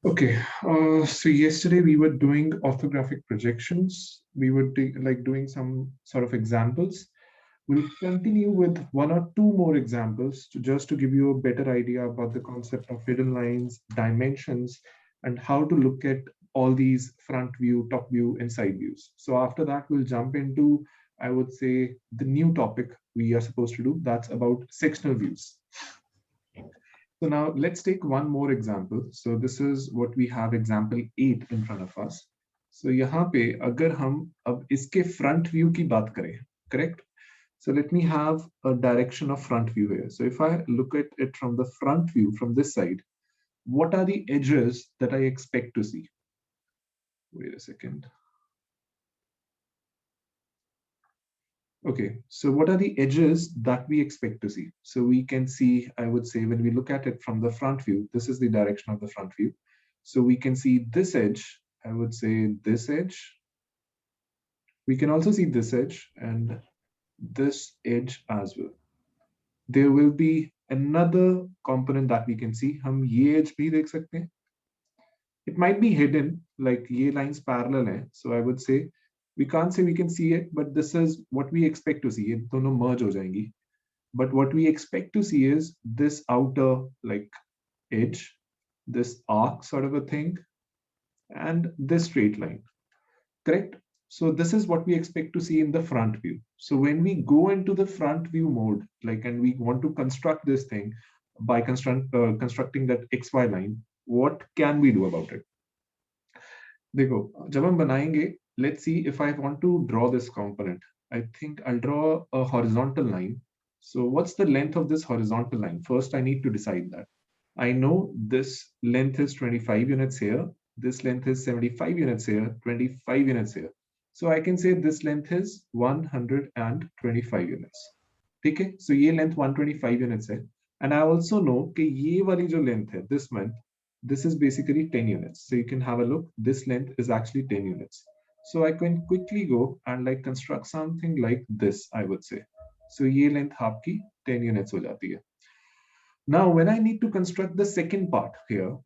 Okay, so yesterday we were doing orthographic projections. We were doing some sort of examples. We'll continue with one or two more examples just to give you a better idea about the concept of hidden lines, dimensions, and how to look at all these front view, top view, and side views. So after that, we'll jump into, I would say, the new topic we are supposed to do. That's about sectional views. So now let's take one more example. So this is what we have example 8 in front of us. So यहाँ पे अगर हम अब इसके front view की बात करें, correct? So let me have a direction of front view here. So if I look at it from the front view from this side, what are the edges that I expect to see? Wait a second. Okay, so what are the edges that we expect to see? So we can see, I would say, when we look at it from the front view, this is the direction of the front view. So we can see this edge, I would say this edge. We can also see this edge and this edge as well. There will be another component that we can see. हम ये edge भी देख सकते हैं. It might be hidden, like ये lines parallel हैं. So I would say we can't say we can see it, but this is what we expect to see. ये दोनों merge हो जाएंगी. But what we expect to see is this outer like edge, this arc sort of a thing, and this straight line, correct? So this is what we expect to see in the front view. So when we go into the front view mode, like, and we want to construct this thing by constructing that XY line, what can we do about it? देखो, जब हम बनाएंगे, let's see if I want to draw this component. I think I'll draw a horizontal line. So what's the length of this horizontal line? First, I need to decide that. I know this length is 25 units here. This length is 75 units here, 25 units here. So I can say this length is 125 units. ठीक है? So ये length 125 units है. And I also know कि ये वाली जो length है, this is basically 10 units. So you can have a look. This length is actually 10 units. So I can quickly go and like construct something like this, I would say. So ये length आपकी 10 units हो जाती है. Now, when I need to construct the second part here,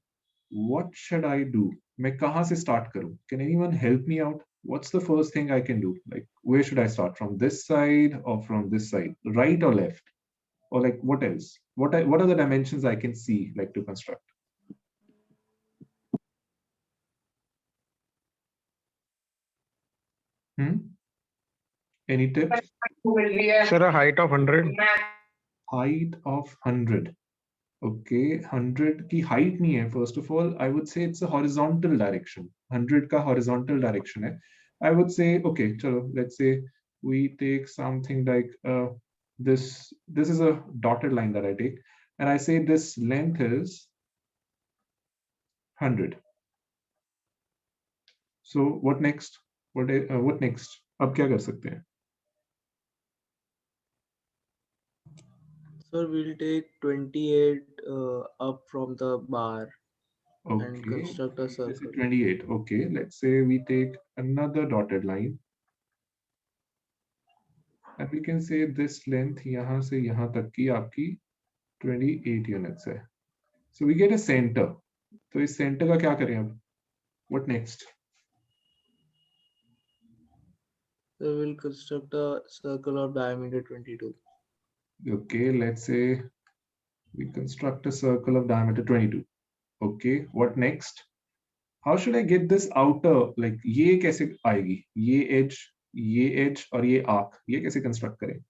what should I do? मैं कहाँ से start करूँ? Can anyone help me out? What's the first thing I can do? Like, where should I start? From this side or from this side? Right or left? Or like, what else? What are the dimensions I can see like to construct? Any tips? Sir, a height of 100. Height of 100. Okay, 100 की height नहीं है. First of all, I would say it's a horizontal direction. 100 का horizontal direction है. I would say, okay, chalo, let's say we take something like this. This is a dotted line that I take, and I say this length is 100. So what next? What next? अब क्या कर सकते हैं? Sir, we'll take 28 up from the bar and Okay, construct a this is circle. 28. Okay, let's say we take another dotted line. And we can say this length यहाँ से यहाँ तक की आपकी 28 units है. So we get a center. तो इस center का क्या करें अब? What next? So we'll construct a circle of diameter 22. Okay, let's say we construct a circle of diameter 22. Okay, what next? How should I get this outer, like ये कैसे आएगी? ये edge और ये arc, ये कैसे construct करें?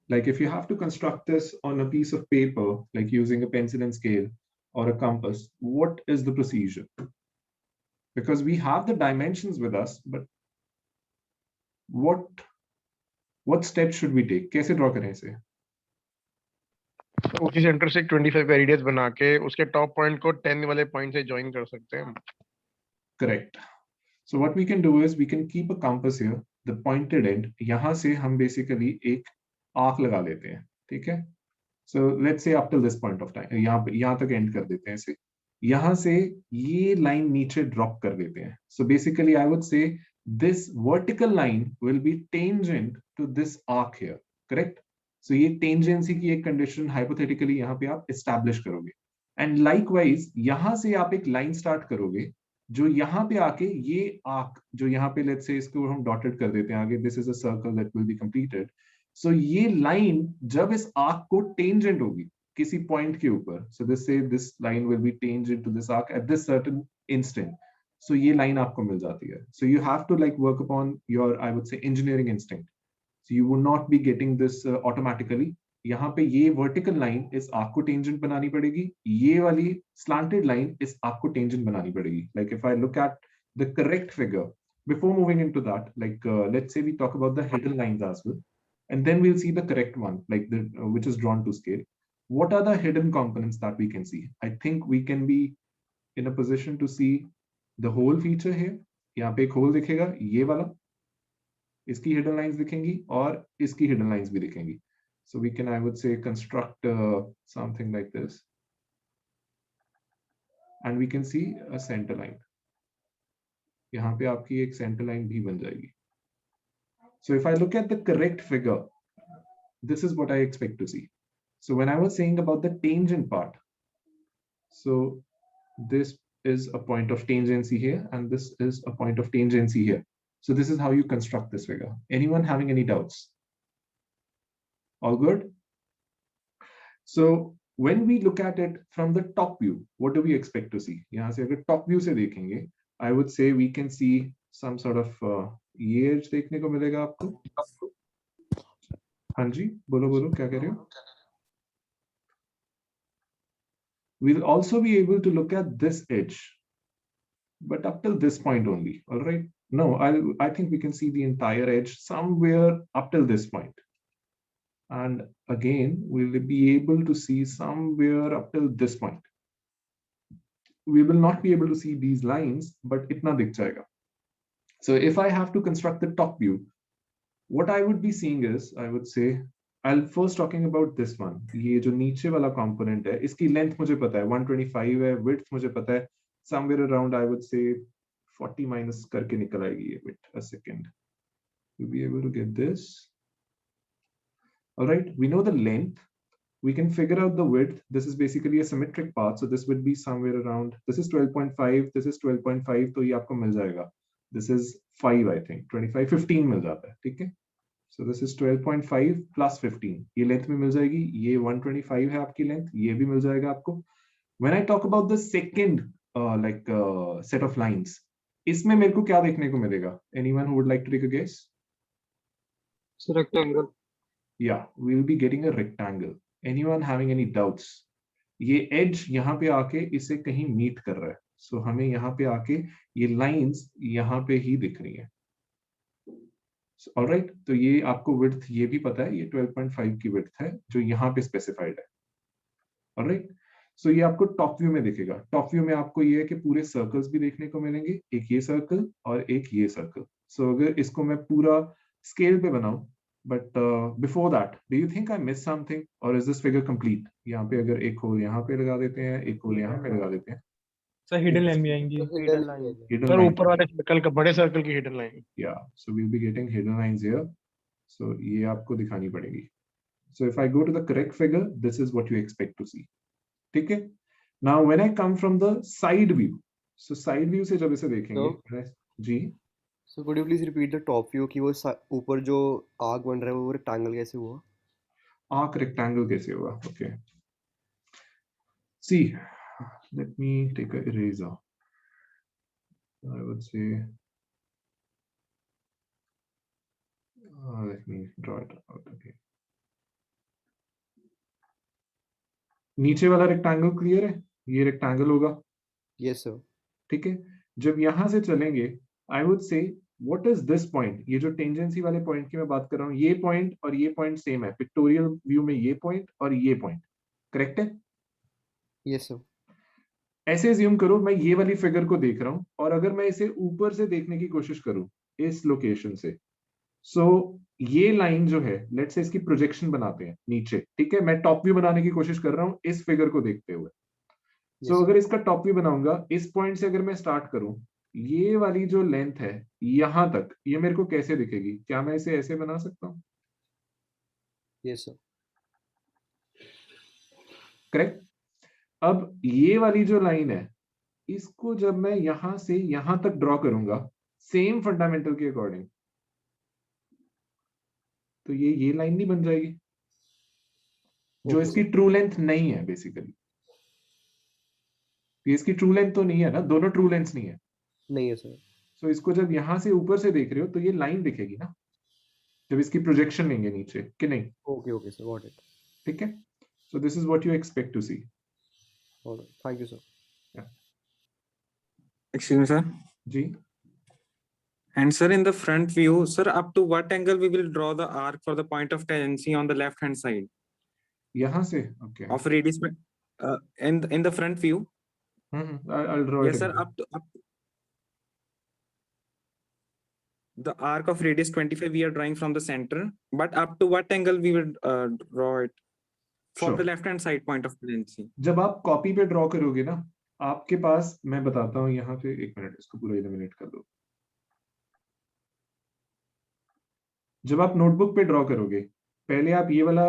Like if you have to construct this on a piece of paper, like using a pencil and scale or a compass, what is the procedure? Because we have the dimensions with us, but what steps should we take? कैसे draw करें इसे? उसी centre से 25 का radius बना के उसके top point को 10 वाले पॉइंट से ज्वाइन कर सकते हैं. Correct. So what we can do is we can keep a compass here, the pointed end. यहाँ से हम basically एक arc लगा लेते हैं, ठीक है? So let's say up till this point of time, यहाँ तक end कर देते हैं इसे. यहाँ से ये line नीचे drop कर देते हैं. So basically I would say this vertical line will be tangent to this arc here, correct? सो ये टेंजेंसी की एक कंडीशन हाइपोथेटिकली यहाँ पे आप एस्टैब्लिश करोगे। एंड लाइकवाइज यहाँ से आप एक लाइन स्टार्ट करोगे जो यहाँ पे आके ये आर्क जो यहाँ पे लेट्स से इसको हम डॉटेड कर देते हैं आगे, this is a circle that will be completed. So ये लाइन जब इस आर्क को टेंजेंट होगी किसी पॉइंट के ऊपर, so this line will be tangent to this arc at this certain instant, so ये लाइन आपको मिल जाती है। So you have to like work upon your I would say engineering instinct, so you would not be getting this automatically. यहाँ पे ये vertical line इस arc को टेंजेंट बनानी पड़ेगी, ये वाली स्लांटेड लाइन इस आर्क को टेंजेंट बनानी पड़ेगी। Like if I look at the correct figure before moving into that, like let's say we talk about the hidden lines as well, and then we'll see the correct one, like the which is drawn to scale. What are the hidden components that we can see? I think we can be in a position to see the whole feature here. यहाँ पे एक whole दिखेगा ये वाला, इसकी hidden lines दिखेंगी और इसकी hidden lines भी दिखेंगी। So we can, I would say, construct something like this, and we can see a center line. यहाँ पे आपकी एक center line भी बन जाएगी। So if I look at the correct figure, this is what I expect to see. So when I was saying about the tangent part, so this is a point of tangency here, and this is a point of tangency here. So this is how you construct this figure. Anyone having any doubts? All good? So when we look at it from the top view, what do we expect to see? यहाँ से अगर top view से देखेंगे, I would say we can see some sort of ये edge देखने को मिलेगा आपको। हाँ जी, बोलो बोलो क्या कह रहे हो? We'll also be able to look at this edge, but up till this point only. All right. No, I think we can see the entire edge somewhere up till this point. And again, we'll be able to see somewhere up till this point. We will not be able to see these lines, but itna dikh jayega. So if I have to construct the top view, what I would be seeing is, I would say, I'll first talking about this one. ये जो नीचे वाला component है, इसकी length मुझे पता है 125 है, width मुझे पता है somewhere around, I would say 40 minus करके निकल आएगी ये width. A second, you'll be able to get this. All right, we know the length. We can figure out the width. This is basically a symmetric path, so this would be somewhere around. This is 12.5. This is 12.5. तो ये आपको मिल जाएगा. This is 5, I think. 25, 15 मिल जाता है, ठीक है? So this is 12.5 plus 15. ये length में मिल जाएगी. ये 125 है आपकी length. ये भी मिल जाएगा आपको. When I talk about the second set of lines, इसमें मेरे को क्या देखने को मिलेगा? Anyone who would like to take a guess? It's a rectangle. Yeah, we'll be getting a rectangle. Anyone having any doubts? ये edge यहाँ पे आके इसे कहीं meet कर रहा है. So हमें यहाँ पे आके ये lines यहाँ पे ही दिख रही हैं. All right, तो ये आपको width ये भी पता है, ये 12.5 की width है जो यहाँ पे specified है. All right, so ये आपको top view में दिखेगा. Top view में आपको ये है कि पूरे circles भी देखने को मिलेंगे, एक ये circle और एक ये circle. So अगर इसको मैं पूरा scale पे बनाऊं, but before that, do you think I missed something, or is this figure complete? यहाँ पे अगर एक होल यहाँ पे लगा देते हैं, एक होल यहाँ पे लगा देते हैं. सर हिडन लाइन भी आएंगी। Hidden line. Hidden sir line. ऊपर वाले सर्कल का बड़े सर्कल की hidden line. Yeah, so we'll be getting hidden lines here. So ये आपको दिखानी पड़ेगी. So if I go to the correct figure, this is what you expect to see. ठीक है? Now when I come from the side view, so side view से जब इसे देखेंगे, जी. So could you please repeat the top view कि वो ऊपर जो आर्क बन रहा है वो रेक्टेंगल कैसे हुआ? Arc rectangle कैसे हुआ? Okay. See, let me take a eraser. I would say, let me draw it out. Okay. नीचे वाला रेक्टेंगल क्लियर है? ये रेक्टेंगल होगा. Yes sir. ठीक है. जब यहां से चलेंगे, I would say, what is this point? ये जो टेंजेंसी वाले पॉइंट की मैं बात कर रहा हूँ, ये पॉइंट और ये पॉइंट सेम है. पिक्टोरियल व्यू में ये पॉइंट और ये पॉइंट करेक्ट है? Yes sir. ऐसे ज्यूम करो मैं ये वाली फिगर को देख रहा हूं और अगर मैं इसे ऊपर से देखने की कोशिश करूं इस लोकेशन से, सो ये लाइन जो है, लेट्स से इसकी प्रोजेक्शन बनाते हैं नीचे. ठीक है, मैं टॉप व्यू बनाने की कोशिश कर रहा हूं इस फिगर को देखते हुए. सो अगर इसका टॉप व्यू बनाऊंगा, इस पॉइंट से अगर मैं स्टार्ट करूं, ये वाली जो लेंथ है यहां तक, ये मेरे को कैसे दिखेगी? क्या मैं इसे ऐसे बना सकता हूँ? Yes sir. करेक्ट। अब ये वाली जो लाइन है, इसको जब मैं यहां से यहां तक ड्रॉ करूंगा सेम फंडामेंटल के अकॉर्डिंग, तो ये लाइन नहीं बन जाएगी, जो Okay, इसकी sir. ट्रू लेंथ नहीं है बेसिकली। ये इसकी ट्रू लेंथ तो नहीं है ना, दोनों ट्रू लेंथ नहीं है। नहीं है सर। सो इसको जब यहां से ऊपर से देख रहे हो तो ये लाइन दिखेगी ना, जब इसकी प्रोजेक्शन लेंगे नीचे, कि नहीं? Okay okay sir, got it. ठीक है, so this is what you expect to see. Alright, thank you sir. Excuse me, sir. जी, And sir, in the front view, sir, up to what angle we will draw the arc for the point of tangency on the left hand side यहां से okay. of radius? In the front view, I'll draw it yes, sir. again. Up the arc of radius 25 we are drawing from the center, but up to what angle we will draw it for Sure. the left hand side point of tangency? जब आप copy पे draw करोगे ना, आपके पास, मैं बताता हूँ यहाँ पे, एक मिनट इसको पूरा इलिमिनेट कर दो। जब आप नोटबुक पे ड्रॉ करोगे, पहले आप ये वाला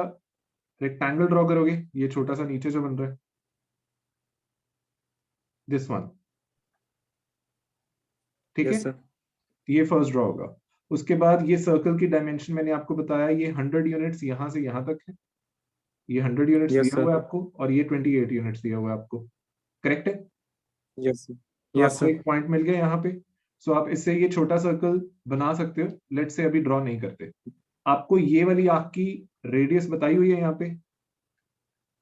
रेक्टेंगल ड्रॉ करोगे, ये छोटा सा नीचे जो बन रहा है, दिस वन, ठीक है? Yes, sir. ये फर्स्ट ड्रॉ होगा। उसके बाद ये सर्कल की डायमेंशन मैंने आपको बताया, ये 100 यूनिट्स यहाँ से यहाँ तक है, ये 100 यूनिट्स Yes, दिया हुआ है sir. आपको, और ये 28 यूनिट्स दिया हुआ है आपको, करेक्ट है? Yes, sir. तो Yes, आपको sir. एक पॉइंट मिल गया यहाँ पे। सो आप इससे ये छोटा सर्कल बना सकते हो। लेट्स से अभी ड्रॉ नहीं करते, आपको ये वाली आर्क की रेडियस बताई हुई है यहाँ पे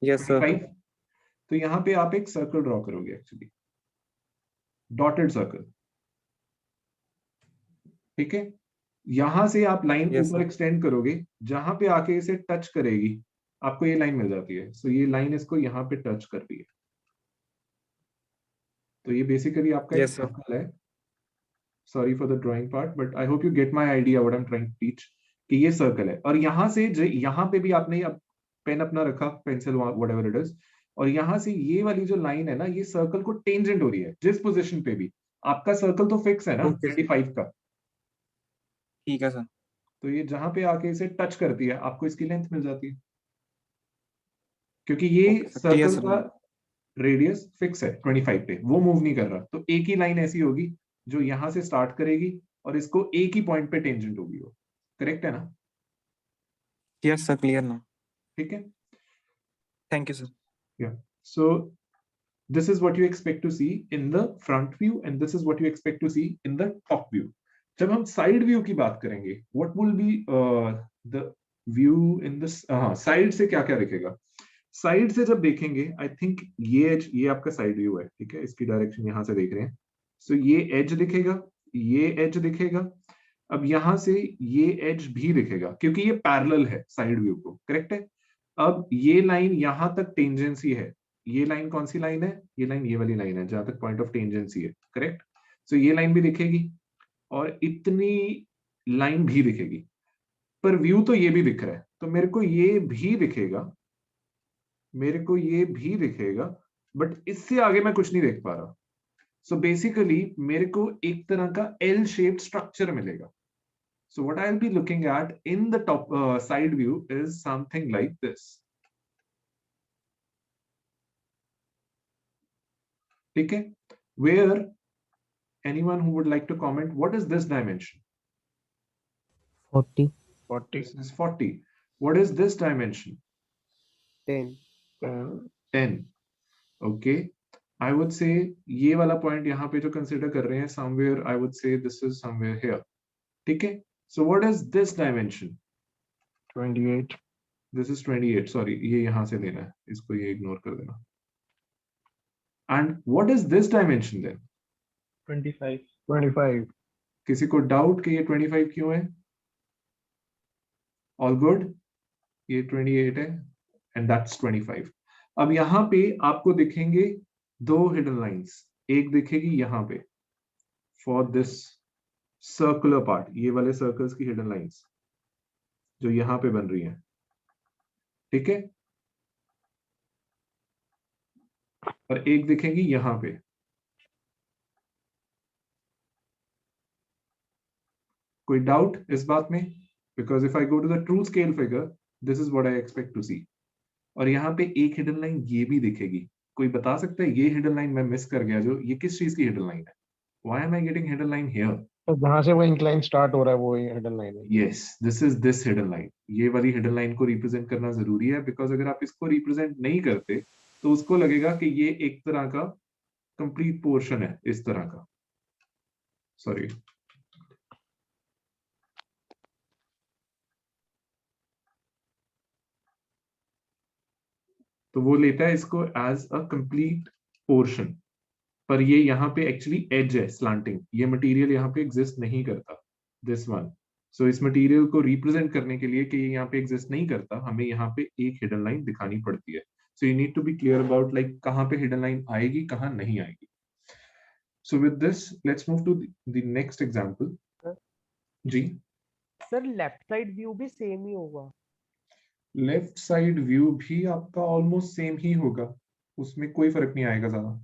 Yes, sir. 25। तो यहाँ पे आप एक सर्कल ड्रॉ करोगे, एक्चुअली डॉटेड सर्कल, ठीक है? यहां से आप लाइन Yes, ऊपर sir. एक्सटेंड करोगे, जहां पे आके इसे टच करेगी आपको ये लाइन मिल जाती है। सो ये लाइन इसको यहाँ पे टच कर रही है, तो ये बेसिकली आपका एक Yes, sir. सर्कल है। Sorry for the drawing part, but I hope you get my idea what I am trying to teach, कि ये सर्कल है। और यहाँ से यहाँ पे भी आपने पेन अपना रखा, पेंसिल व्हाटएवर इट इज, और यहाँ से ये वाली जो लाइन है ना, ये सर्कल को टेंजेंट हो रही है जिस पोजीशन पे भी। आपका सर्कल तो फिक्स है ना Okay, sir. 25 का, ठीक है सर। तो ये जहां पे आके इसे टच करती है आपको इसकी लेंथ मिल जाती है, क्योंकि ये Okay, sir. Clear, circle sir. का रेडियस फिक्स है 25 पे, वो मूव नहीं कर रहा। तो एक ही लाइन ऐसी होगी जो यहां से स्टार्ट करेगी और इसको एक ही पॉइंट पे टेंजेंट होगी, वो करेक्ट है ना? Yes, sir. Clear now. ठीक है, Thank you, sir. yeah. So this is what you expect to see in the front view and this is what you expect to see in the top view. जब हम side view की बात करेंगे, what will be the view in this, side से क्या क्या दिखेगा? Side से जब देखेंगे, आई थिंक ये एज, ये आपका साइड व्यू है, ठीक है? इसकी डायरेक्शन यहां से देख रहे हैं। सो ये एज दिखेगा, ये एज दिखेगा। अब यहां से ये एज भी दिखेगा क्योंकि ये पैरेलल है साइड व्यू को, करेक्ट है? अब ये लाइन यहां तक टेंजेंसी है, ये लाइन कौन सी लाइन है? ये लाइन ये वाली लाइन है जहां तक पॉइंट ऑफ टेंजेंसी है, करेक्ट? सो ये लाइन भी दिखेगी और इतनी लाइन भी दिखेगी, पर व्यू तो ये भी दिख रहा है, तो मेरे को ये भी दिखेगा, मेरे को ये भी दिखेगा, बट इससे आगे मैं कुछ नहीं देख पा रहा। सो बेसिकली मेरे को एक तरह का एल शेप्ड स्ट्रक्चर मिलेगा। So what I will be looking at in the top side view is something like this, ठीक है? Where anyone who would like to comment, what is this dimension? 40. 40. This is 40. What is this dimension? 10. 10. Okay, I would say ये वाला point यहाँ पे जो consider कर रहे हैं, somewhere I would say this is somewhere here, ठीक है? So what is this dimension? 28. This is 28. Sorry, ये यहाँ से लेना है, इसको ये इग्नोर कर देना। And what is this dimension then? 25. 25. किसी को डाउट कि ये 25 क्यों है? All good? ये 28 है and that's 25. अब यहाँ पे आपको दिखेंगे दो हिडन लाइंस, एक दिखेगी यहाँ पे फॉर दिस सर्कुलर पार्ट, ये वाले सर्कल्स की हिडन लाइंस जो यहाँ पे बन रही हैं, ठीक है? और एक दिखेंगी यहाँ पे। कोई डाउट इस बात में? Because if I go to the true scale figure, this is what I expect to see. और यहाँ पे एक हिडन लाइन ये भी दिखेगी। कोई बता सकता है ये हिडन लाइन मैं मिस कर गया जो, ये किस चीज की हिडन लाइन है? Why am I getting hidden line here? तो जहाँ से वो इंक्लाइन स्टार्ट हो रहा है वो हिडन लाइन है। Yes, this is this hidden line. ये वाली हिडन लाइन को रिप्रेजेंट करना जरूरी है, बिकॉज अगर आप इसको रिप्रेजेंट नहीं करते तो उसको लगेगा कि ये एक तरह का कंप्लीट पोर्शन है, इस तरह का। सॉरी, तो वो लेता है इसको एज अ कंप्लीट पोर्शन, पर ये यहाँ पे एक्चुअली एज है स्लांटिंग, ये मटेरियल यहाँ पे एग्जिस्ट नहीं करता, दिस वन। सो इस मटेरियल को रिप्रेजेंट करने के लिए कि ये यहाँ पे एग्जिस्ट नहीं करता, हमें यहाँ पे एक हिडन लाइन दिखानी पड़ती है। So you need to be clear about like कहाँ पे हिडन लाइन आएगी, कहाँ नहीं आएगी। So with this let's move to the next example. जी सर लेफ्ट साइड व्यू भी सेम ही होगा? लेफ्ट साइड व्यू भी आपका ऑलमोस्ट सेम ही होगा, उसमें कोई फर्क नहीं आएगा ज्यादा।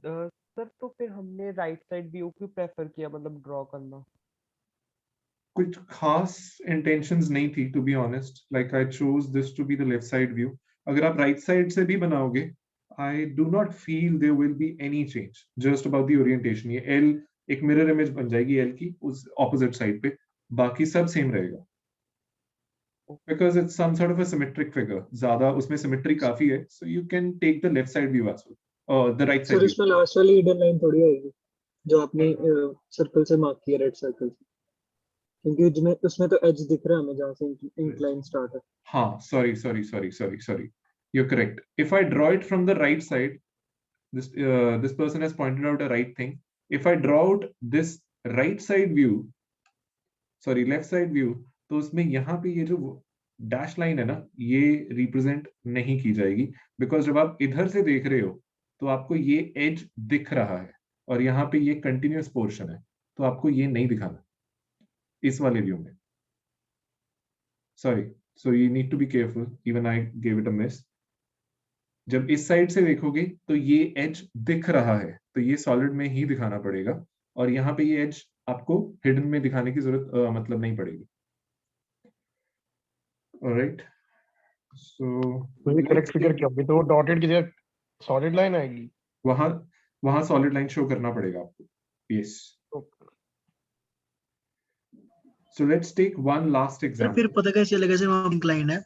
सर तो फिर हमने राइट साइड व्यू क्यों प्रेफर किया, मतलब ड्रॉ करना? कुछ खास इंटेंशंस नहीं थी to be honest, like I chose this to be the left side view. अगर आप राइट साइड से भी बनाओगे, I do not feel there will be any change, just about the orientation. ये एल एक मिरर इमेज बन जाएगी L की उस ऑपोजिट साइड पे, बाकी सब सेम रहेगा, because it's some sort of a symmetric figure, ज्यादा उसमें सिमेट्री काफी है, so you can take the left side view as well, और द राइट सर साइड इसमें लास्ट वाली हिडन लाइन थोड़ी आएगी जो आपने सर्कल से मार्क किया, रेड सर्कल से, क्योंकि उसमें तो एज दिख रहा है हमें जहाँ से इंक्लाइन स्टार्ट है। हाँ, sorry, you're correct. If I draw it from the right side, this person has pointed out a right thing. If I draw out this right side view, sorry, left side view, तो उसमें यहाँ पे ये जो dash line है ना, ये represent नहीं की जाएगी, बिकॉज जब आप इधर से देख रहे हो तो आपको ये एज दिख रहा है और यहाँ पे ये कंटिन्यूअस पोर्शन है, तो आपको ये नहीं दिखाना इस वाले व्यू में। Sorry, so you need to be careful, even I gave it a miss. जब इस साइड से देखोगे तो ये एज दिख रहा है, तो ये सॉलिड में ही दिखाना पड़ेगा, और यहाँ पे ये एज आपको हिडन में दिखाने की जरूरत मतलब नहीं पड़ेगी। ऑलराइट, सो ये करेक्ट फिगर क्या होगी? तो डॉटेड की जगह सॉलिड लाइन आएगी, वहां सॉलिड लाइन शो करना पड़ेगा आपको। Yes, so let's take one last sir example. फिर पता कैसे चलेगा सर वहाँ इंक्लाइन है?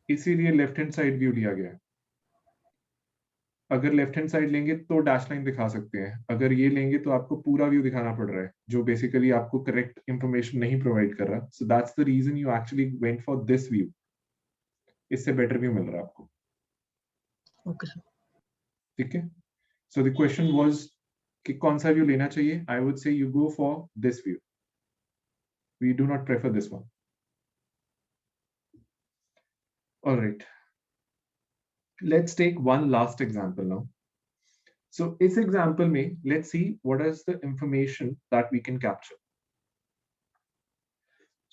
इसीलिए लेफ्ट हैंड साइड व्यू लिया गया है। अगर लेफ्ट हैंड साइड लेंगे तो डैश लाइन दिखा सकते हैं, अगर ये लेंगे तो आपको पूरा व्यू दिखाना पड़ रहा है, जो बेसिकली आपको करेक्ट इंफॉर्मेशन नहीं प्रोवाइड कर रहा। So that's the reason you actually went for this view, इससे बेटर व्यू मिल रहा है आपको। Okay sir. ठीक है, सो द क्वेश्चन वाज कि कौन सा व्यू लेना चाहिए। I would say you go for this view, we do not prefer this one. Alright, let's take one last example now. So इस example में let's see what is the information that we can capture.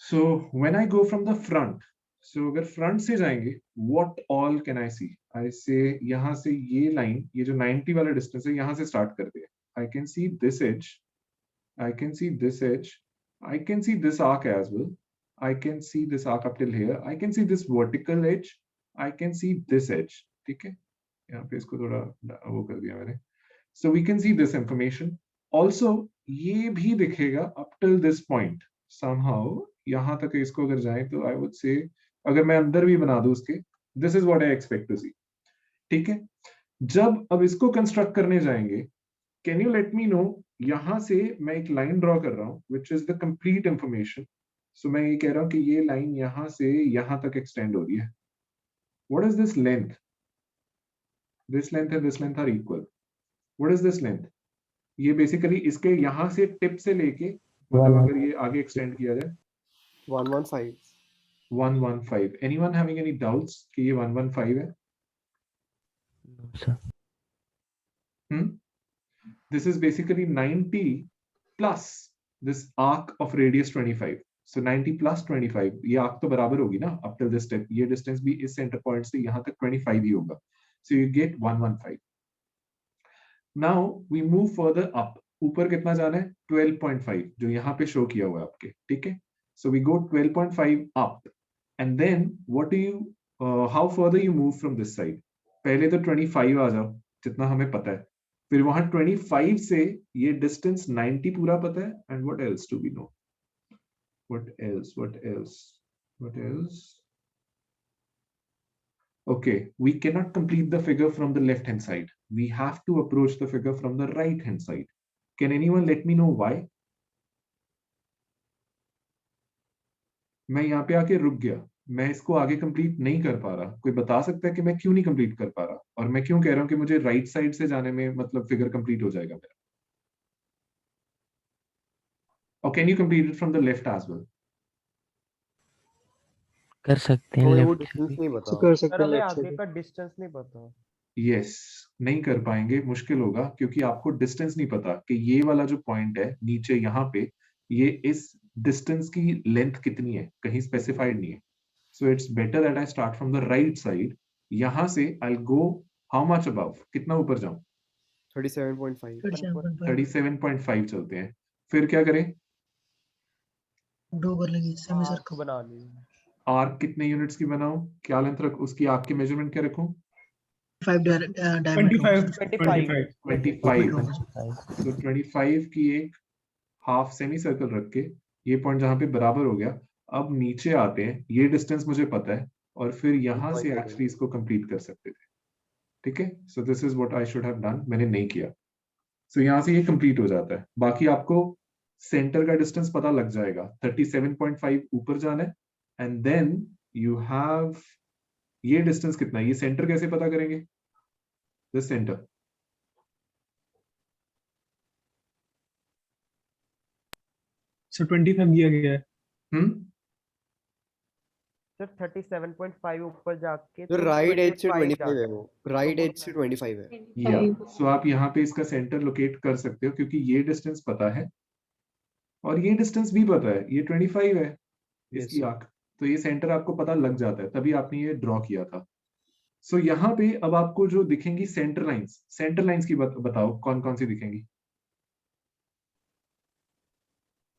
So when I go from the front, so अगर front से जाएंगे, what all can I see? I say यहाँ से ये line, ये जो 90 वाला distance है, यहाँ से start करते हैं। I can see this edge, I can see this edge, I can see this arc as well, I can see this arc up till here, I can see this vertical edge, I can see this edge. ठीक है, यहाँ पे इसको थोड़ा वो कर दिया मैंने। So we can see this information. Also ये भी दिखेगा up till this point somehow, यहाँ तक इसको अगर जाए तो I would say अगर मैं अंदर भी बना दूं उसके, this is what I expect to see. ठीक है, जब अब इसको कंस्ट्रक्ट करने जाएंगे, can you let me know, यहाँ से मैं एक लाइन ड्रॉ कर रहा हूँ which is the complete information. So मैं ये कह रहा हूँ कि ये लाइन यहाँ से यहाँ तक एक्सटेंड हो रही है। What is this length? This length and this length are equal. What is this length? ये बेसिकली इसके यहाँ से टिप से लेके मतलब अगर ये आगे एक्सटेंड किया जाए 115. 115. Anyone having any doubts कि ये 115 है? This is basically 90 plus this arc of radius 25. So 90 plus 25, ये arc तो बराबर होगी ना up till this step, ये distance भी इस center point से यहाँ तक 25 ही होगा. So you get 115. Now we move further up. ऊपर कितना जाना है? 12.5, जो यहाँ पे शो किया हुआ है आपके, ठीक है? So we go 12.5 up, and then what do you how further you move from this side, पहले तो 25 आ जाओ जितना हमें पता है, फिर वहां 25 से ये डिस्टेंस 90 पूरा पता है, and what else do we know, what else? Okay, we cannot complete the figure from the left hand side, we have to approach the figure from the right hand side. Can anyone let me know why? मैं यहाँ पे आके रुक गया, मैं इसको आगे complete नहीं कर पा रहा, कोई बता सकता है कि मैं क्यों नहीं कंप्लीट कर पा रहा, और मैं क्यों कह रहा हूँ कि मुझे राइट साइड से जाने में मतलब फिगर कंप्लीट हो जाएगा मेरा? Or can you complete it from the left as well? कर सकते हैं हमें वो लेफ्ट डिस्टेंस नहीं तो पता। कर सर सकते हैं हमें लेफ्ट आगे साइड। का डिस्टेंस नहीं पता। यस, नहीं कर पाएंगे, मुश्किल होगा, क्योंकि आपको डिस्टेंस नहीं पता कि ये वाला जो पॉइंट है नीचे यहाँ पे, ये इस डिस्टेंस की लेंथ कितनी है, कहीं स्पेसिफाइड नहीं है. So it's better that I start from the right side. यहाँ से आई गो हाउ मच अबव, कितना ऊपर जाऊं? 37.5 37.5 37.5 चलते हैं. फिर क्या करें? ड्रॉ कर लेंगे सेमी आर्क सर्कल बना ली। आर्क कितने यूनिट्स की बनाऊं, क्या लेंथ रख, उसकी आर्क की मेजरमेंट क्या रखूं? 5 डायमीटर 25 25. 25 तो 25 की एक हाफ सेमी सर्कल रख के, ये पॉइंट जहां पे बराबर हो गया, अब नीचे आते हैं, ये डिस्टेंस मुझे पता है, और फिर यहां से एक्चुअली इसको कंप्लीट कर सकते थे. ठीक है, so this is what I should have done, मैंने नहीं किया. सो यहां से ये कंप्लीट हो जाता है. बाकी आपको सेंटर का डिस्टेंस पता लग जाएगा, 37.5 ऊपर जाना है, एंड देन यू हैव ये डिस्टेंस कितना है, ये सेंटर कैसे पता करेंगे? दिस सेंटर, सर 25 दिया गया है। सर 37.5 ऊपर जाके तो तो राइट एज से 25 25 है, जाना वो राइट एज से 25 है। या सो आप यहाँ पे इसका सेंटर लोकेट कर सकते हो, क्योंकि ये डिस्टेंस पता है और ये डिस्टेंस भी पता है, ये 25 है इसकी Yes. आंख, तो ये सेंटर आपको पता लग जाता है, तभी आपने ये ड्रॉ किया था. सो यहाँ पे अब आपको जो दिखेंगी सेंटर लाइंस की बताओ कौन कौन सी दिखेंगी?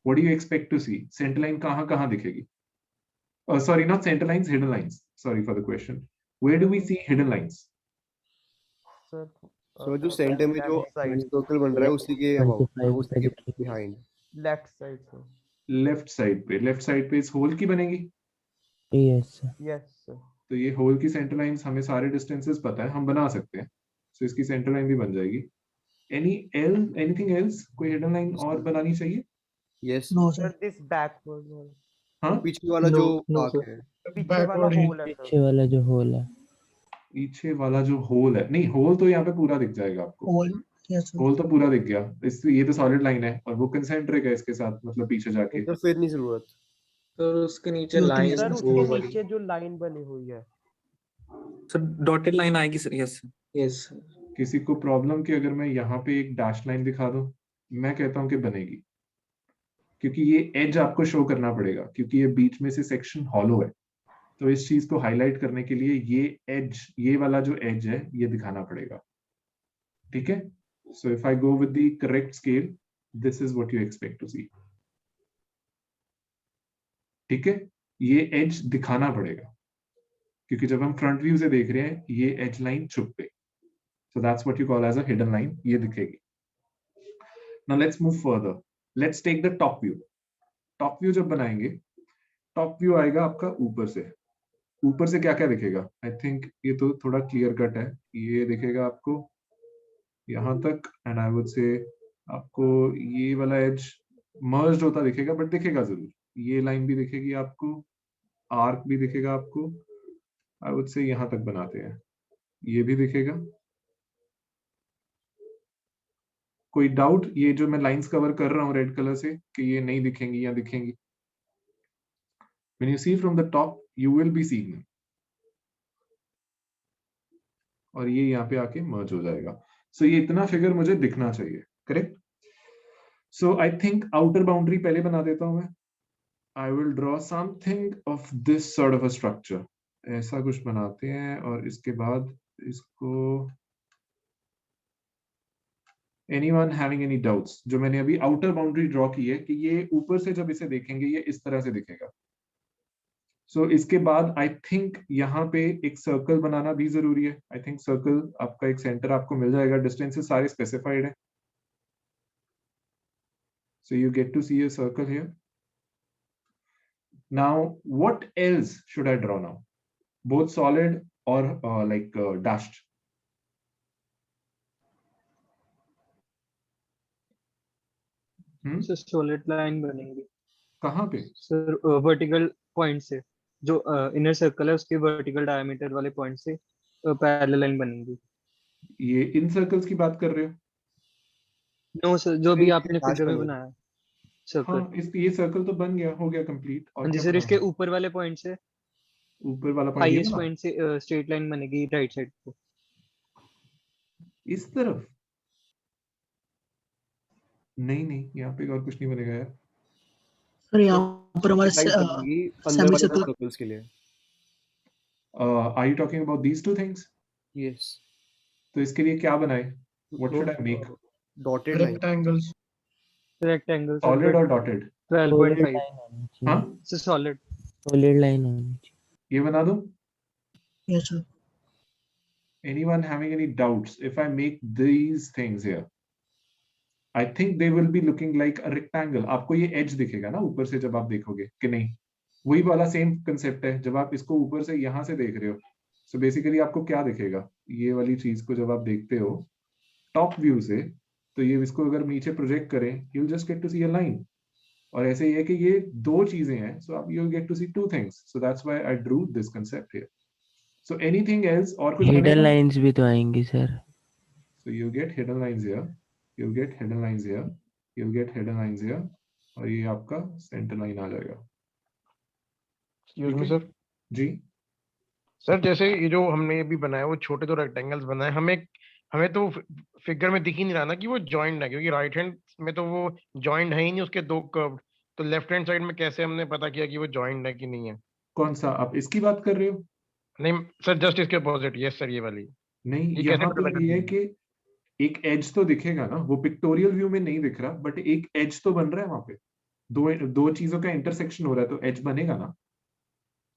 What do you expect to see? Centre line कहाँ कहाँ दिखेगी? Sorry, not center lines, hidden lines. Sorry for the question. Where do we see hidden lines? Sir So जो सेंटर में जो लेफ्ट साइड सर्कल बन रहा है उसी के अबाउट, 25 उसके पे दिखेगी। बिहाइंड। लेफ्ट साइड से। लेफ्ट साइड पे इस होल की बनेगी. Yes yes sir. तो ये होल की सेंटर लाइंस, हमें सारे डिस्टेंसेस पता है, हम बना सकते हैं. सो इसकी सेंटर लाइन भी बन जाएगी. एनीथिंग एल्स, कोई हिडन लाइन और बनानी चाहिए? Yes. No sir sir this backward one, हाँ, पीछे वाला No, जो no, आर्क sir. है। पीछे वाला होल है पीछे सर। वाला जो होल है। पीछे वाला जो होल है, नहीं होल तो यहाँ पे पूरा दिख जाएगा आपको. ऑल यस सर होल तो पूरा दिख गया, ये तो सॉलिड लाइन है और वो कंसेंट्रिक है इसके साथ, मतलब पीछे जाके. तो फिर नहीं जरूरत। तो उसके नीचे Dotted लाइन सर line, उसके वो वाली, नीचे जो लाइन बनी हुई है। सर डॉटेड लाइन आएगी सर, यस यस किसी को प्रॉब्लम कि अगर मैं यहाँ पे एक डैश लाइन दिखा दूं? मैं कहता हूं कि बनेगी, क्योंकि ये एज आपको शो करना पड़ेगा, क्योंकि ये बीच में से सेक्शन हॉलो है, तो इस चीज को हाईलाइट करने के लिए ये एज, ये वाला जो एज है, ये दिखाना पड़ेगा. ठीक है, so if I go with the correct scale, this is what you expect to see. ठीक है, ये एज दिखाना पड़ेगा, क्योंकि जब हम फ्रंट व्यू से देख रहे हैं ये एज लाइन छुप गई. So that's what you call as a hidden line. ये दिखेगी. Now let's move further. Let's take the top view. Top view जब बनाएंगे, top view आएगा आपका ऊपर से. ऊपर से क्या क्या दिखेगा? I think ये तो थोड़ा clear cut है. ये दिखेगा आपको यहाँ तक, and I would say आपको ये वाला edge merged होता दिखेगा, but दिखेगा जरूर. ये line भी दिखेगी आपको, arc भी दिखेगा आपको. I would say यहाँ तक बनाते हैं. ये भी दिखेगा. कोई डाउट? ये जो मैं लाइंस कवर कर रहा हूँ रेड कलर से, कि ये नहीं दिखेंगी या दिखेंगी? When you see from the top, you will be seeing them. और ये यहाँ पे आके मर्ज हो जाएगा. सो ये इतना फिगर मुझे दिखना चाहिए, correct? So I think outer boundary पहले बना देता हूं मैं. I will draw something of this sort of a structure. ऐसा कुछ बनाते हैं, और इसके बाद इसको Anyone having any doubts? जो मैंने अभी आउटर बाउंड्री ड्रॉ की है, कि ये ऊपर से जब इसे देखेंगे ये इस तरह से दिखेगा. सो इसके बाद आई थिंक यहाँ पे एक सर्कल बनाना भी जरूरी है। आई थिंक सर्कल आपका एक सेंटर आपको मिल जाएगा, डिस्टेंसेस सारे स्पेसिफाइड है। So you get to see a circle here. Now what else should I draw now? Both solid और like dashed? Sir solid line बनेंगी कहाँ पे? सर, वर्टिकल पॉइंट से, जो इनर सर्कल है उसके वर्टिकल डायमीटर वाले पॉइंट से पैरेलल लाइन बनेंगी। ये इन सर्कल्स की बात कर रहे हो? नो सर, जो भी नहीं, आपने dash फिगर में बने। बनाया सर्कल। हाँ, ये सर्कल तो बन गया, हो गया कंप्लीट। और हाँ जी क्या सर, बनाना इसके है? ऊपर वाले पॉइंट से, ऊपर वाला पॉइंट ये हाईएस्ट वाला? पॉइंट से स्ट्रेट लाइन बनेगी राइट साइड को। इस तरफ? नहीं नहीं, यहाँ पे और कुछ नहीं बनेगा यार। सर यहाँ पर हमारे लाइन बनेगी अंदर सेमी वाले सर्कल। सर्कल्स के लिए। Are you talking about these two things? Yes. तो इसके लिए क्या बनाए? What should I make? Dotted line. Rectangles. Rectangle solid और डॉटेड? 12.5 लाइन होनी चाहिए। हाँ, सर सॉलिड। सॉलिड लाइन होनी चाहिए। ये बना दूं? Yes sir. Anyone having any doubts if I make these things here? I think they will be looking like a rectangle. आपको ये edge दिखेगा ना ऊपर से जब आप देखोगे कि नहीं? वही वाला सेम कंसेप्ट है। जब आप इसको ऊपर से यहाँ से देख रहे हो, so basically आपको क्या दिखेगा? ये वाली चीज को जब आप देखते हो टॉप व्यू से, तो ये इसको अगर नीचे प्रोजेक्ट करें, you'll just get to see a line. और ऐसे ये कि ये दो चीजें हैं, so आप you'll get to see two things. So that's why I drew this concept here. So anything else? और कुछ हिडन बनेगा? लाइंस भी तो आएंगी sir. So you get hidden lines here, you get hidden lines here, you get hidden lines here, और ये आपका centre line आ जाएगा। एक्सक्यूज ठीक मी है? सर। जी, सर जैसे ये जो हमने अभी बनाया वो छोटे दो रेक्टेंगल्स बनाए, हमें तो फिगर में दिख ही नहीं रहा ना कि वो जॉइंट है, क्योंकि राइट हैंड में तो वो जॉइंट है ही नहीं उसके दो कर्व। तो लेफ्ट हैंड साइड में कैसे हमने पता किया कि वो जॉइंट है कि नहीं है? कौन सा? आप इसकी बात कर रहे हो? नहीं सर, जस्ट इसके अपोजिट। यस सर, ये वाली। नहीं, ये कैसे यहाँ पता पे ये है करेंगे? कि एक एज तो दिखेगा ना, वो पिक्टोरियल व्यू में नहीं दिख रहा, बट एक एज तो बन रहा है वहां पे। दो चीजों का इंटरसेक्शन हो रहा है, तो एज बनेगा ना।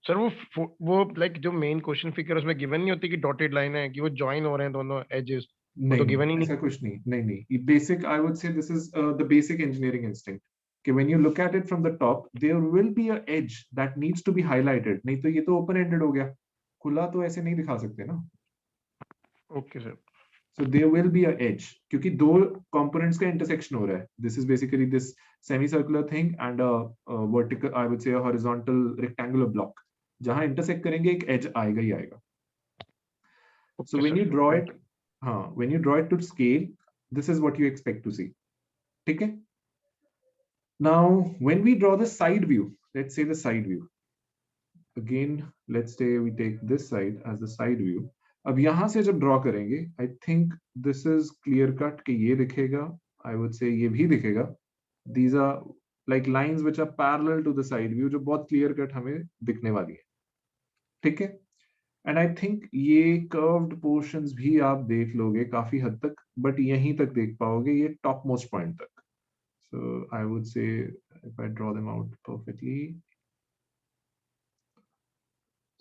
सर वो लाइक जो मेन क्वेश्चन फिगर उसमें गिवन नहीं होती कि डॉटेड लाइन है कि वो ज्वाइन हो रहे हैं दोनों एजेस, वो तो गिवन ही नहीं, नहीं। ऐसा कुछ नहीं। नहीं, basic I would say this is the basic engineering instinct कि when you look at it from the top there will be a edge that needs to be highlighted. नहीं तो ये तो ओपन एंडेड हो गया, खुला तो ऐसे नहीं दिखा सकते ना। Okay sir. So there will be a edge क्योंकि दो components का intersection हो रहा है। This is basically this semicircular thing and a vertical, I would say a horizontal rectangular block. जहाँ intersect करेंगे एक edge आएगा ही आएगा। So when you draw it, हाँ, when you draw it to scale, this is what you expect to see. ठीक है? Now when we draw the side view, let's say the side view. Again, let's say we take this side as the side view. अब यहां से जब draw करेंगे, I think this is clear cut कि ये दिखेगा, आई वुड से ये भी दिखेगा। These are like lines which are parallel to the side view, जो बहुत क्लियर कट हमें दिखने वाली है। ठीक है? एंड आई थिंक ये कर्व्ड पोर्शंस भी आप देख लोगे काफी हद तक, बट यहीं तक देख पाओगे, ये टॉप मोस्ट पॉइंट तक। So I would say if I draw them out perfectly,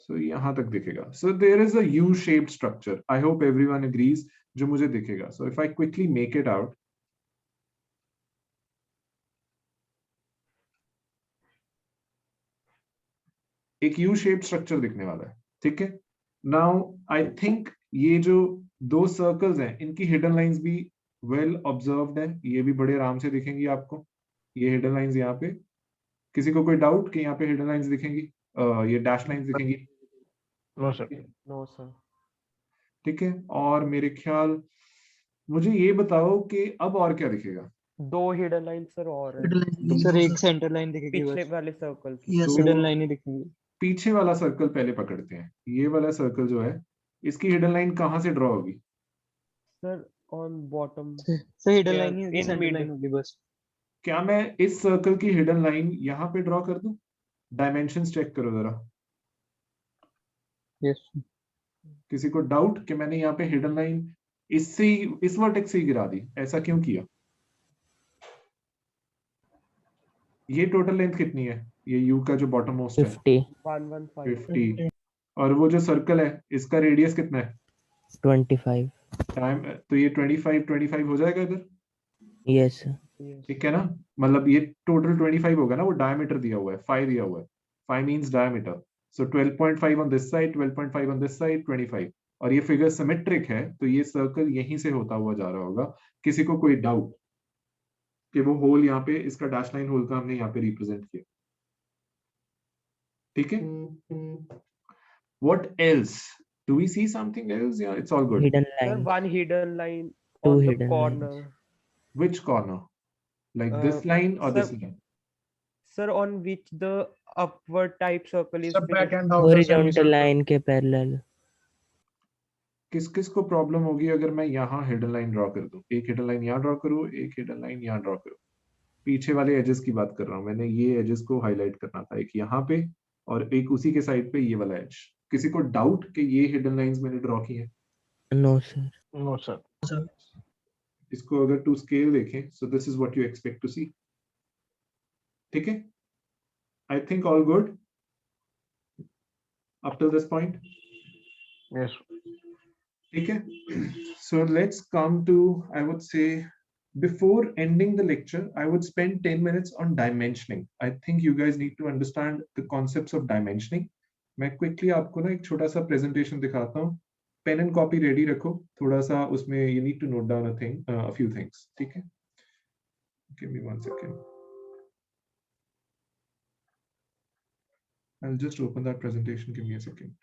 so यहाँ तक दिखेगा। So there is a U-shaped structure. I hope everyone agrees, जो मुझे दिखेगा। So if I quickly make it out, एक U-shaped structure दिखने वाला है। ठीक है? Now I think ये जो दो circles हैं, इनकी hidden lines भी well observed है। ये भी बड़े आराम से दिखेंगी आपको। ये hidden lines यहाँ पे, किसी को कोई डाउट कि यहाँ पे hidden lines दिखेंगी? ये dash lines दिखेंगी? No sir. No sir. ठीक है? और मेरे ख्याल, मुझे ये बताओ कि अब और क्या दिखेगा? दो हिडन लाइन सर और है। सर एक सेंटर लाइन दिखेगी पिछले बस, वाले सर्कल की। यस हिडन लाइन ही दिखेंगी। पीछे वाला सर्कल पहले पकड़ते हैं। ये वाला सर्कल जो है, इसकी हिडन लाइन कहाँ से ड्रॉ होगी? Sir on bottom. Sir hidden Yeah, line ही होगी, in सेंटर mid. लाइन होगी बस। क्या मैं इस सर्कल की हिडन लाइन यहाँ पे ड्रॉ कर दूं? डायमेंशंस चेक करो जरा। यस। किसी को डाउट कि मैंने यहाँ पे हिडन लाइन इससे ही, इस वर्टेक्स से ही गिरा दी? ऐसा क्यों किया? ये टोटल लेंथ कितनी है? ये U का जो बॉटम मोस्ट है 50 115 50, और वो जो सर्कल है इसका रेडियस कितना है 25 टाइम, तो ये 25 हो जाएगा इधर, यस सर yes ठीक है ना, मतलब ये टोटल 25 होगा ना, वो डायमीटर दिया हुआ है 5 दिया हुआ है, 5 means diameter, so 12.5 on this side, 12.5 on this side, 25, और ये फिगर सिमेट्रिक है तो ये सर्कल यहीं से होता हुआ जा रहा होगा। किसी को कोई डाउट कि वो होल यहाँ पे, इसका डैश लाइन होल का हमने यहाँ पे रिप्रेजेंट किया, ठीक है? What else? Do we see something else? Yeah, it's all good. Hidden sir line one hidden line 2 on the hidden corner lines Which corner? Like this uh, line or sir this line? sir on which the upward type circle is सब back finished end of the horizontal semi line के parallel किस किस को problem होगी अगर मैं यहाँ hidden line draw कर दूं, एक हिडन लाइन यहाँ ड्रॉ करूँ, एक हिडन लाइन यहाँ ड्रॉ करूँ, पीछे वाले एजेस की बात कर रहा हूँ, मैंने ये एजेस को हाईलाइट करना था, एक यहाँ पे और एक उसी के साइड पे ये वाला एज। किसी को डाउट कि ये हिडन लाइंस मैंने ड्रॉ की है? No sir no sir. इसको अगर टू स्केल देखें, so this is what you expect to see, ठीक है? I think all good up till this point, yes ठीक है? So let's come to, I would say, before ending the lecture, I would spend 10 minutes on dimensioning. I think you guys need to understand the concepts of dimensioning. मैं quickly आपको ना एक छोटा सा presentation दिखाता हूँ. Pen and copy ready रखो. थोड़ा सा उसमें you need to note down a few things. ठीक है? Give me 1 second. I'll just open that presentation. Give me a second.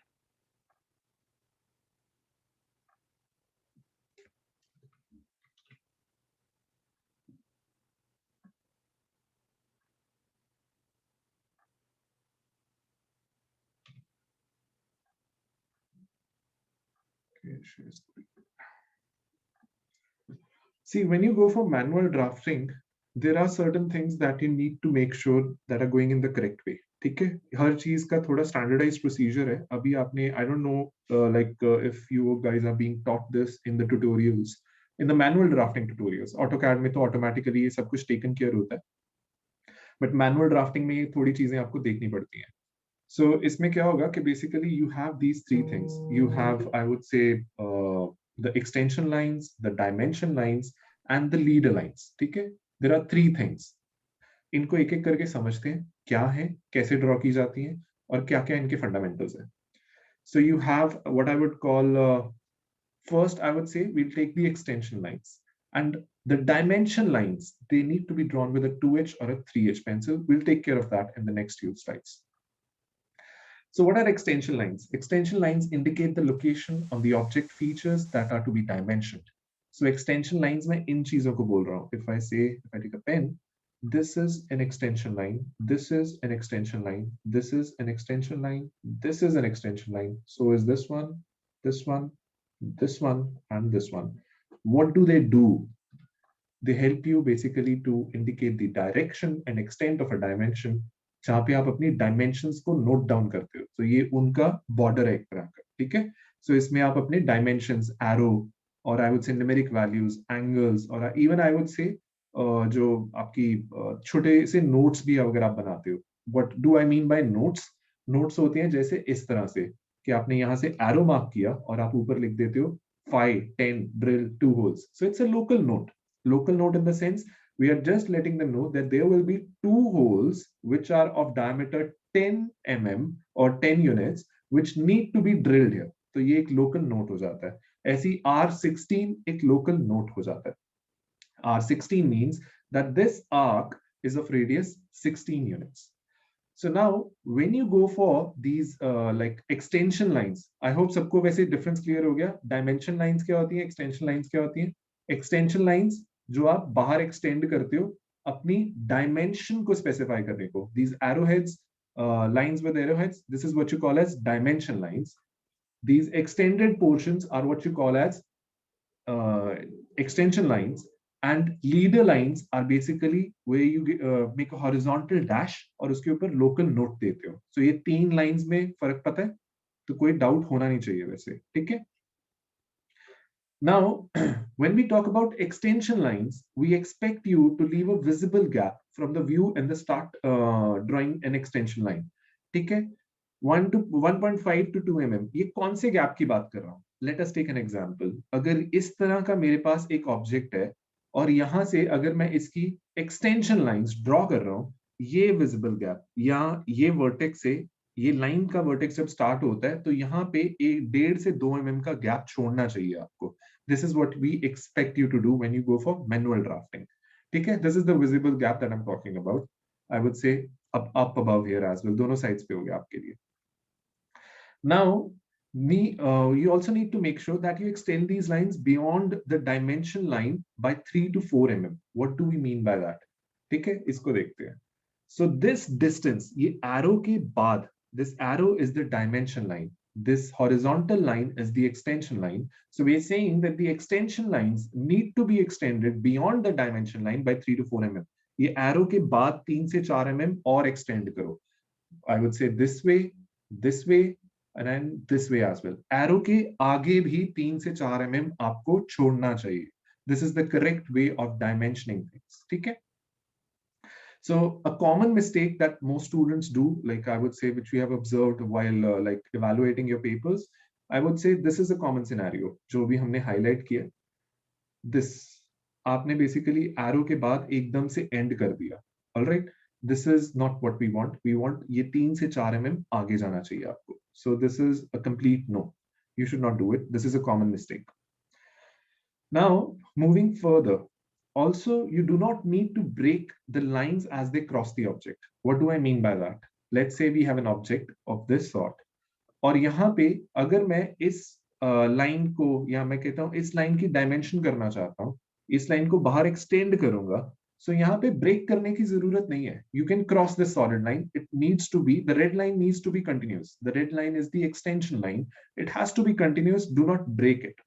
Okay, share screen. See, when you go for manual drafting, there are certain things that you need to make sure that are going in the correct way. ठीक है, हर चीज का थोड़ा standardized procedure है. अभी आपने, I don't know, if you guys are being taught this in the tutorials, in the manual drafting tutorials. AutoCAD में तो automatically ये सब कुछ taken care होता है, but manual drafting में ये थोड़ी चीजें आपको देखनी पड़ती हैं. So इसमें क्या होगा कि basically you have these three things. You have, I would say, the extension lines, the dimension lines, and the leader lines. ठीक है? There are three things. इनको एक एक करके समझते हैं, क्या है, कैसे ड्रॉ की जाती हैं, और क्या क्या इनके फंडामेंटल्स हैं. So you have what I would call, first I would say we'll take the extension lines, and the dimension lines, they need to be drawn with a 2H or a 3H pencil. We'll take care of that in the next few slides. So what are extension lines? Extension lines indicate the location of the object features that are to be dimensioned. So extension lines में इन चीजों को बोल रहा हूँ. If I say, if I take a pen, this is an extension line, this is an extension line, this is an extension line, this is an extension line. So is this one, this one, this one, and this one. What do they do? They help you basically to indicate the direction and extent of a dimension, जहाँ पे आप अपनी dimensions को note down करते हो. तो ये उनका border है एक तरह का, ठीक है? So इसमें आप अपने dimensions, arrow, और I would say numeric values, angles, और even I would say जो आपकी छोटे से notes भी अगर आप बनाते हो. What do I mean by notes? Notes होते हैं जैसे इस तरह से कि आपने यहाँ से arrow mark किया और आप ऊपर लिख देते हो 5, 10, drill 2 holes. So it's a local note. Local note in the sense we are just letting them know that there will be 2 holes which are of diameter 10 mm or 10 units which need to be drilled here. तो ये एक local note हो जाता है. ऐसी R16 एक local note हो जाता है. R16 means that this arc is of radius 16 units. So now when you go for these like extension lines, I hope सबको वैसे difference clear हो गया. Dimension lines क्या होती हैं, extension lines क्या होती हैं? Extension lines जो आप बाहर extend करते हो अपनी dimension को specify करने को. These arrowheads, lines with arrowheads, this is what you call as dimension lines. These extended portions are what you call as extension lines. And leader lines are basically where you make a horizontal dash और उसके ऊपर local note देते हो. So ये 3 lines में फर्क पता है? तो कोई doubt होना नहीं चाहिए वैसे, ठीक है? Now, when we talk about extension lines, we expect you to leave a visible gap from the view and the start drawing an extension line. ठीक है? 1.5 to 2 mm. ये कौन से गैप की बात कर रहा हूँ? Let us take an example. अगर इस तरह का मेरे पास एक ऑब्जेक्ट है और यहां से अगर मैं इसकी एक्सटेंशन लाइंस ड्रॉ कर रहा हूं, ये विजिबल गैप या ये वर्टेक्स से ये लाइन का वर्टेक्स जब स्टार्ट होता है तो यहाँ पे 1.5 से 2 mm का गैप छोड़ना चाहिए आपको. This is what we expect you to do when you go for manual drafting. ठीक है? This is the visible gap that I am talking about. I would say up above here as well, दोनों sides पे हो गया आपके लिए. Now, you also need to make sure that you extend these lines beyond the dimension line by 3 to 4 mm. What do we mean by that? ठीक है, इसको देखते हैं. So this distance, ये arrow के बाद, this arrow is the dimension line. This horizontal line is the extension line. So we're saying that the extension lines need to be extended beyond the dimension line by 3 to 4 mm. ये arrow के बाद 3 से 4 mm और extend करो. I would say this way, and then this way as well. Arrow के आगे भी 3 से 4 mm आपको छोड़ना चाहिए. This is the correct way of dimensioning things. ठीक है? So a common mistake that most students do, like I would say, which we have observed while like evaluating your papers, I would say this is a common scenario. जो भी हमने highlight किया, this आपने basically arrow के बाद एकदम से end कर दिया. All right? This is not what we want. We want ये 3 से 4 mm आगे जाना चाहिए आपको. So this is a complete no. You should not do it. This is a common mistake. Now, moving further, also you do not need to break the lines as they cross the object. What do I mean by that? Let's say we have an object of this sort. और यहाँ पे अगर मैं इस line को या मैं कहता हूँ इस लाइन की डायमेंशन करना चाहता हूँ, इस लाइन को बाहर एक्सटेंड करूंगा, so यहाँ पे ब्रेक करने की जरूरत नहीं है. You can cross this solid line. It needs to be, the red line needs to be continuous. The red line is the extension line. It has to be continuous. Do not break it.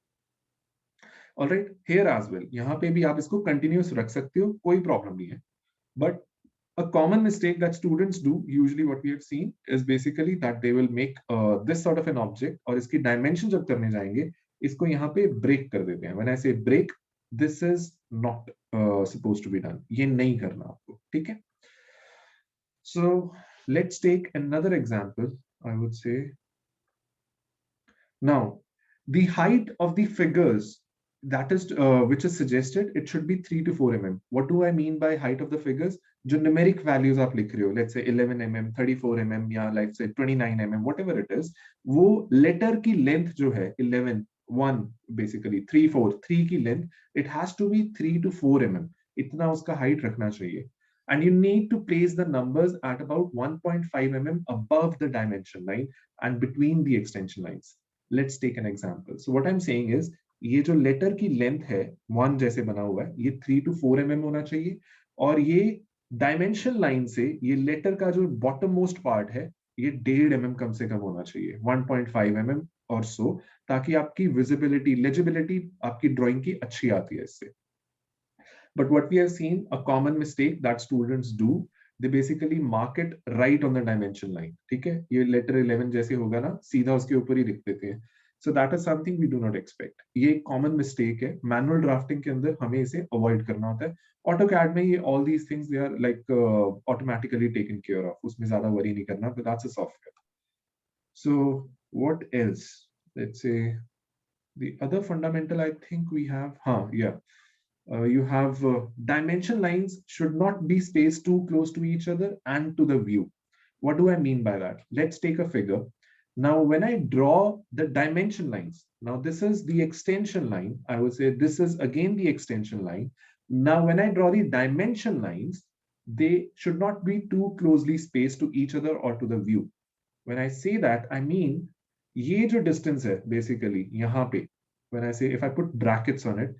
All right. Here as well. यहाँ पे भी आप इसको continuous रख सकते हो, कोई problem नहीं है. But a common mistake that students do, usually what we have seen, is basically that they will make this sort of an object और इसकी dimension जब करने जाएंगे, इसको यहाँ पे break कर देते हैं. When I say break, this is not supposed to be done. ये नहीं करना आपको. ठीक है? So let's take another example. I would say now the height of the figures that is which is suggested, it should be 3 to 4 mm. What do I mean by height of the figures? जो numeric values आप लिख रहे हो, let's say 11 mm, 34 mm या let's say 29 mm, whatever it is, वो letter की length जो है 11 1 basically 3 4 3 की length, it has to be 3 to 4 mm. इतना उसका height रखना चाहिए. And you need to place the numbers at about 1.5 mm above the dimension line and between the extension lines. Let's take an example. So what I'm saying is, ये जो letter की length है 1 जैसे बना हुआ है, ये 3 to 4 mm होना चाहिए, और ये डायमेंशन लाइन से ये लेटर का जो बॉटम मोस्ट पार्ट है ये 1.5 mm कम से कम होना चाहिए, 1.5 mm और सो, ताकि आपकी विजिबिलिटी, लेजिबिलिटी आपकी ड्राइंग की अच्छी आती है इससे. But what we have seen, a common mistake that students do, they basically mark it right on the dimension line. ठीक है? ये लेटर 11 जैसे होगा ना, सीधा उसके ऊपर ही लिख देते हैं. So that is something we do not expect. ये common mistake है. Manual drafting के अंदर हमें इसे avoid करना होता है. AutoCAD में ये all these things they are like automatically taken care of. उसमें ज़्यादा worry नहीं करना, but that's a software. So what else? Let's say the other fundamental I think we have, you have dimension lines should not be spaced too close to each other and to the view. What do I mean by that? Let's take a figure. Now, when I draw the dimension lines, now this is the extension line. I would say this is again the extension line. Now, when I draw the dimension lines, they should not be too closely spaced to each other or to the view. When I say that, I mean, ये जो distance है, basically, यहाँ पे, when I say, if I put brackets on it,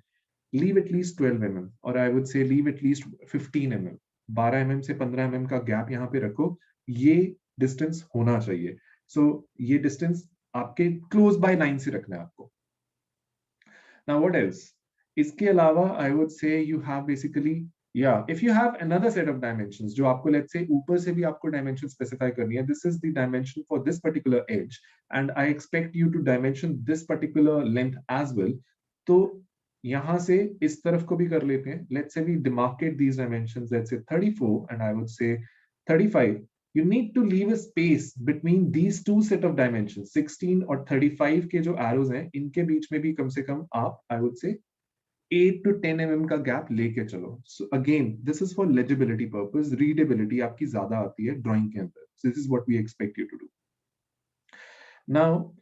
leave at least 12 mm, or I would say leave at least 15 mm. 12 mm से 15 mm का gap यहाँ पे रखो, ये distance होना चाहिए. So ये distance आपके close by line से रखना है आपको. Now what else? इसके अलावा I would say you have basically, if you have another set of dimensions, जो आपको let's say ऊपर से भी आपको dimension specify करनी है, this is the dimension for this particular edge, and I expect you to dimension this particular length as well. तो यहां से इस तरफ को भी कर लेते हैं. Let's say we demarcate these dimensions. Let's say 34 and I would say 35. You need to leave a space between these two set of dimensions, 16 और 35 के जो arrows हैं, इनके बीच में भी कम से कम आप, I would say, 8 to 10 mm का गैप लेके चलो. So again, this is for legibility purpose. Readability आपकी ज्यादा आती है ड्राइंग के अंदर. So this is what we expect you to do. Now,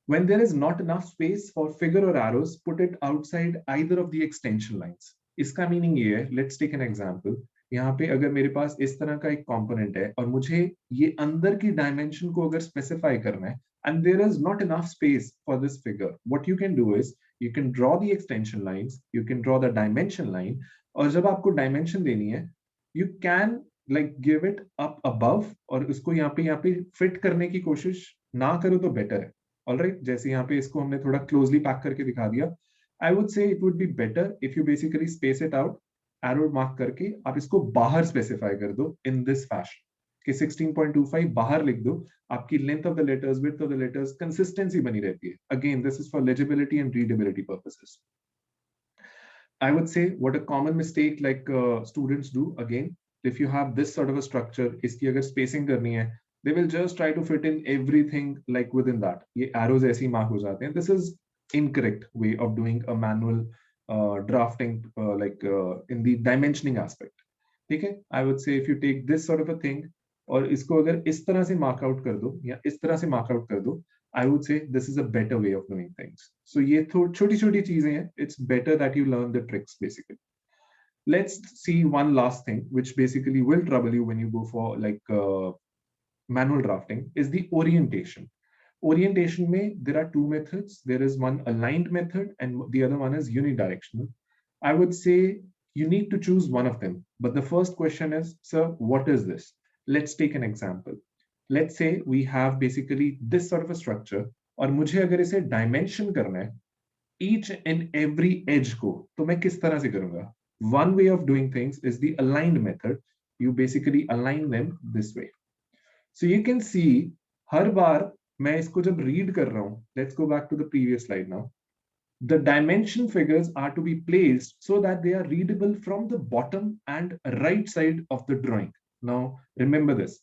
when there is not enough space for figure or arrows, put it outside either of the extension lines. इसका meaning ये है, let's take an example. यहाँ पे अगर मेरे पास इस तरह का एक कंपोनेंट है और मुझे ये अंदर की डायमेंशन को अगर स्पेसिफाई करना है and there is not enough space for this figure, what you can do is you can draw the extension lines, you can draw the dimension line, और जब आपको डायमेंशन देनी है you can like give it up above और इसको यहाँ पे fit करने की कोशिश ना करो तो बेटर है. ऑलराइट, जैसे यहाँ पे इसको हमने थोड़ा क्लोजली पैक करके दिखा दिया. आई वुड से it would be better if you basically space it out, arrow mark करके आप इसको बाहर स्पेसिफाई कर दो इन दिस फैशन कि 16.25 बाहर लिख दो. आपकी length of the letters, width of the letters, consistency बनी रहती है. Again this is for legibility and readability purposes. I would say what a common mistake like students do, again, if you have this sort of a structure, इसकी अगर spacing करनी है, they will just try to fit in everything like within that. ये arrows ऐसे ही mark हो जाते हैं. This is incorrect way of doing a manual drafting in the dimensioning aspect. ठीक है? I would say if you take this sort of a thing और इसको अगर इस तरह से mark out कर दो या इस तरह से mark out कर दो, I would say this is a better way of doing things. So ये छोटी-छोटी चीजें हैं. It's better that you learn the tricks basically. Let's see one last thing which basically will trouble you when you go for like manual drafting is the orientation. Orientation में there are two methods. There is one aligned method and the other one is unidirectional. I would say you need to choose one of them. But the first question is, sir, what is this? Let's take an example. Let's say we have basically this sort of a structure और मुझे अगर इसे dimension करना है each and every edge को, तो मैं किस तरह से करूंगा? One way of doing things is the aligned method. You basically align them this way. So you can see हर बार मैं इसको जब read कर रहा हूँ, let's go back to the previous slide now. The dimension figures are to be placed so that they are readable from the bottom and right side of the drawing. Now remember this.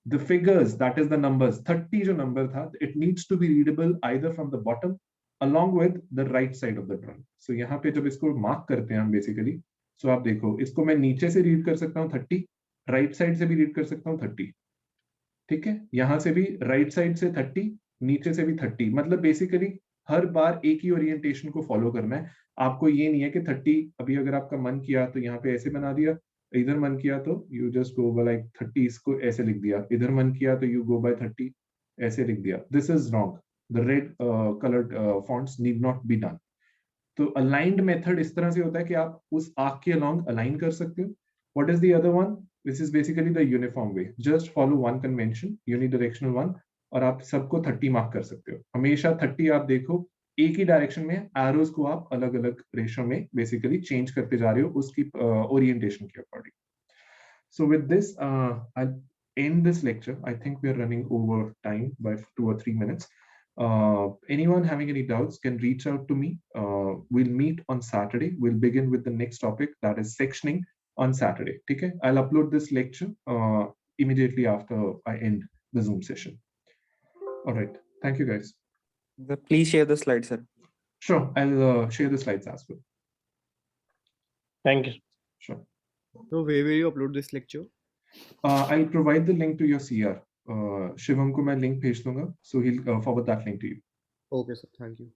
The figures, that is the numbers, 30 जो number था, it needs to be readable either from the bottom along with the right side of the drawing. So यहाँ पे जब इसको mark करते हैं हम basically, so आप देखो, इसको मैं नीचे से read कर सकता हूँ 30, right side से भी read कर सकता हूँ 30, ठीक है? यहाँ से भी right side से 30, नीचे से भी 30, मतलब basically हर बार एक ही orientation को follow करना है. आपको ये नहीं है कि 30, अभी अगर आपका मन किया तो यहाँ पे ऐसे बना दिया, इधर मन किया तो you just go by like 30, इसको ऐसे लिख दिया, इधर मन किया तो you go by 30, ऐसे लिख दिया. This is wrong. The red colored fonts need not be done. तो aligned method इस तरह से होता है कि आप उस arc के along align कर सकते हो. What is the other one? This is basically the uniform way. Just follow one convention, unidirectional one, और आप सबको 30 मार्क कर सकते हो. हमेशा 30 आप देखो एक ही डायरेक्शन में, एरोज को आप अलग अलग रेशो में बेसिकली चेंज करते जा रहे हो उसकी ओरिएंटेशन के according. So with this I end this lecture. I think we are running over time by 2 or 3 minutes. Anyone having any doubts can reach out to me. We'll meet on Saturday. We'll begin with the next topic, that is sectioning on Saturday. Okay? I'll upload this lecture immediately after I end the Zoom session. All right. Thank you, guys. Please share the slides, sir. Sure, I'll share the slides as well. Thank you. Sure. So where will you upload this lecture? I'll provide the link to your CR. Shivam को मैं link भेज दूंगा, so he'll forward that link to you. Okay, sir. Thank you.